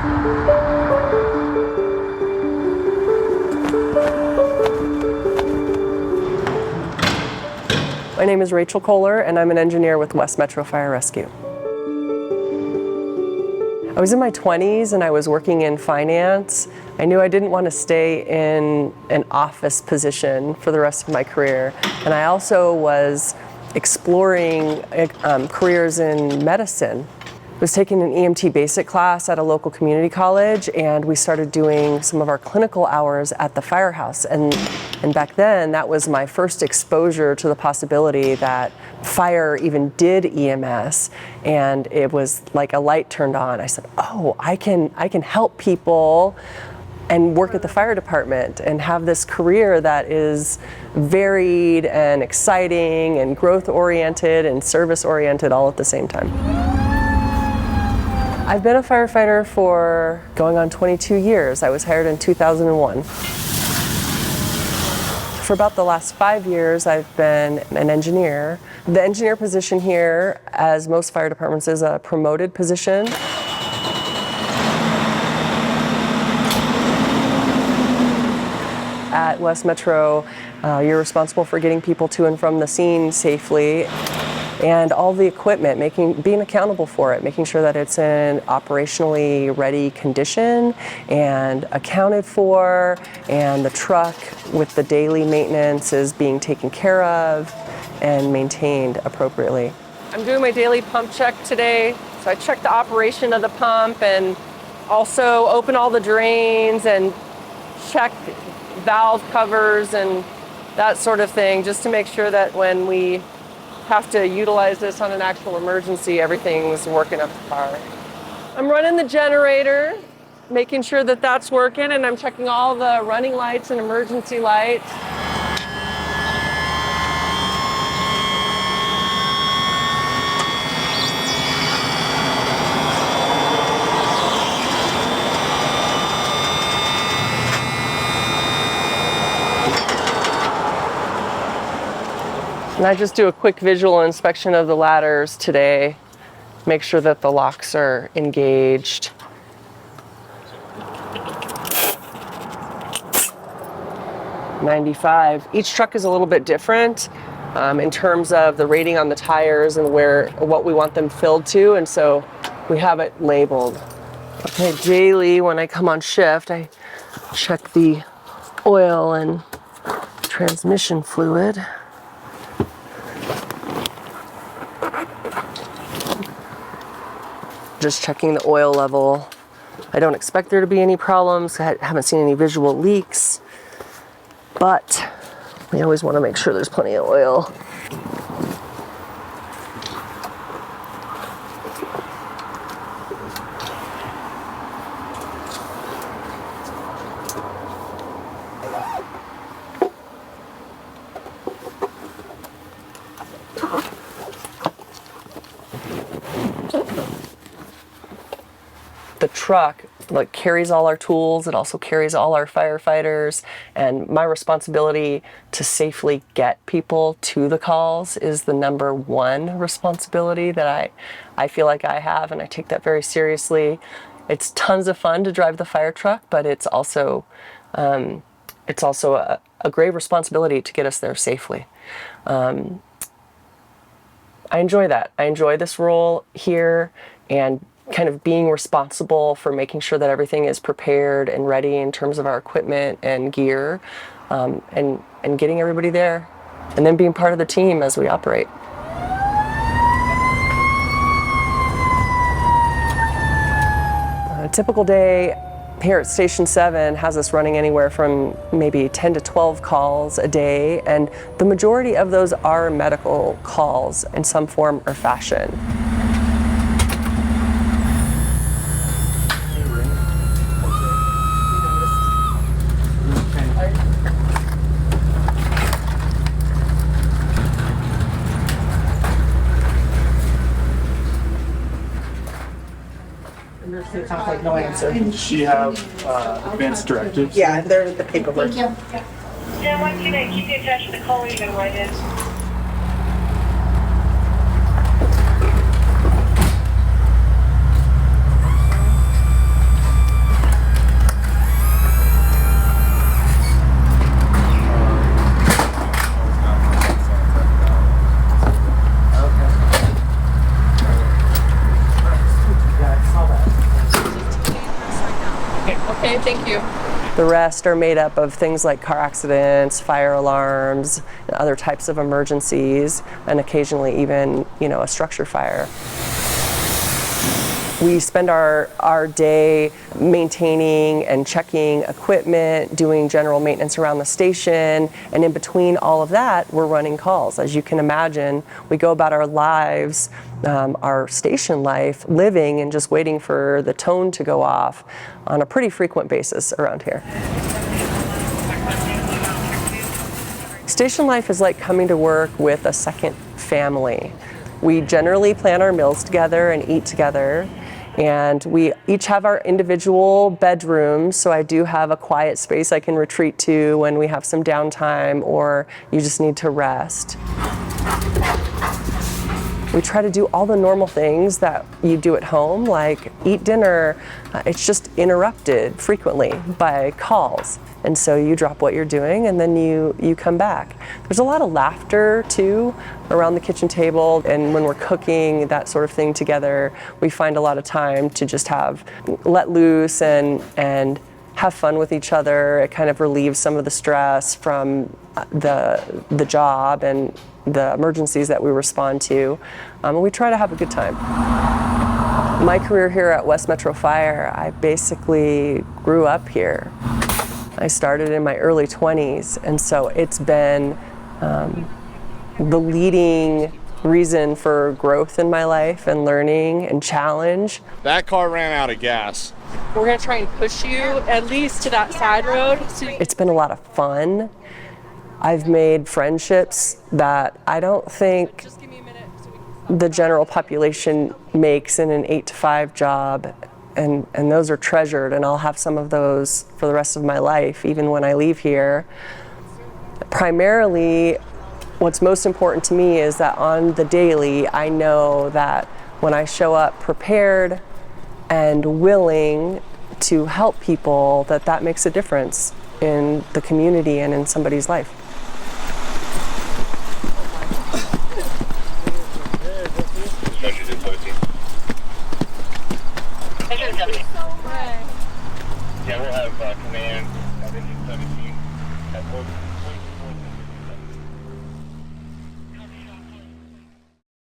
My name is Rachel Kohler, and I'm an engineer with West Metro Fire Rescue. I was in my 20s and I was working in finance. I knew I didn't want to stay in an office position for the rest of my career. And I also was exploring careers in medicine. I was taking an EMT basic class at a local community college, and we started doing some of our clinical hours at the firehouse. And back then, that was my first exposure to the possibility that fire even did EMS, and it was like a light turned on. I said, oh, I can help people and work at the fire department and have this career that is varied and exciting and growth-oriented and service-oriented all at the same time. I've been a firefighter for going on 22 years. I was hired in 2001. For about the last 5 years, I've been an engineer. The engineer position here, as most fire departments, is a promoted position. At West Metro, you're responsible for getting people to and from the scene safely, and all the equipment, being accountable for it, making sure that it's in operationally ready condition and accounted for, and the truck with the daily maintenance is being taken care of and maintained appropriately. I'm doing my daily pump check today, so I check the operation of the pump and also open all the drains and check valve covers and that sort of thing, just to make sure that when we have to utilize this on an actual emergency, everything's working up to par. I'm running the generator, making sure that that's working, and I'm checking all the running lights and emergency lights. And I just do a quick visual inspection of the ladders today, make sure that the locks are engaged. $95. Each truck is a little bit different in terms of the rating on the tires and what we want them filled to, and so we have it labeled. Okay, daily when I come on shift, I check the oil and transmission fluid. Just checking the oil level. I don't expect there to be any problems. I haven't seen any visual leaks, but we always want to make sure there's plenty of oil. The truck carries all our tools. It also carries all our firefighters, and my responsibility to safely get people to the calls is the number one responsibility that I feel like I have, and I take that very seriously. It's tons of fun to drive the fire truck, but it's also a great responsibility to get us there safely. I enjoy that. I enjoy this role here, and kind of being responsible for making sure that everything is prepared and ready in terms of our equipment and gear, and getting everybody there, and then being part of the team as we operate. A typical day here at Station 7 has us running anywhere from maybe 10 to 12 calls a day, and the majority of those are medical calls in some form or fashion. It sounds like no answer. Does she have advanced directives? Yeah, they're the paperwork. Thank you. Yeah, 129, keep you attached to the call you're going to write in. Okay, thank you. The rest are made up of things like car accidents, fire alarms, and other types of emergencies, and occasionally even, a structure fire. We spend our day maintaining and checking equipment, doing general maintenance around the station, and in between all of that, we're running calls. As you can imagine, we go about our lives, our station life, living and just waiting for the tone to go off on a pretty frequent basis around here. Station life is like coming to work with a second family. We generally plan our meals together and eat together. And we each have our individual bedrooms, so I do have a quiet space I can retreat to when we have some downtime or you just need to rest. We try to do all the normal things that you do at home, like eat dinner. It's just interrupted frequently by calls. And so you drop what you're doing and then you come back. There's a lot of laughter too around the kitchen table, and when we're cooking, that sort of thing together, we find a lot of time to just let loose and have fun with each other. It kind of relieves some of the stress from the job and the emergencies that we respond to. And we try to have a good time. My career here at West Metro Fire, I basically grew up here. I started in my early 20s, and so it's been the leading reason for growth in my life and learning and challenge. That car ran out of gas. We're gonna try and push you at least to that side road. It's been a lot of fun. I've made friendships that I don't think the general population makes in an 8-to-5 job. And those are treasured, and I'll have some of those for the rest of my life, even when I leave here. Primarily, what's most important to me is that on the daily, I know that when I show up prepared and willing to help people, that makes a difference in the community and in somebody's life. Especially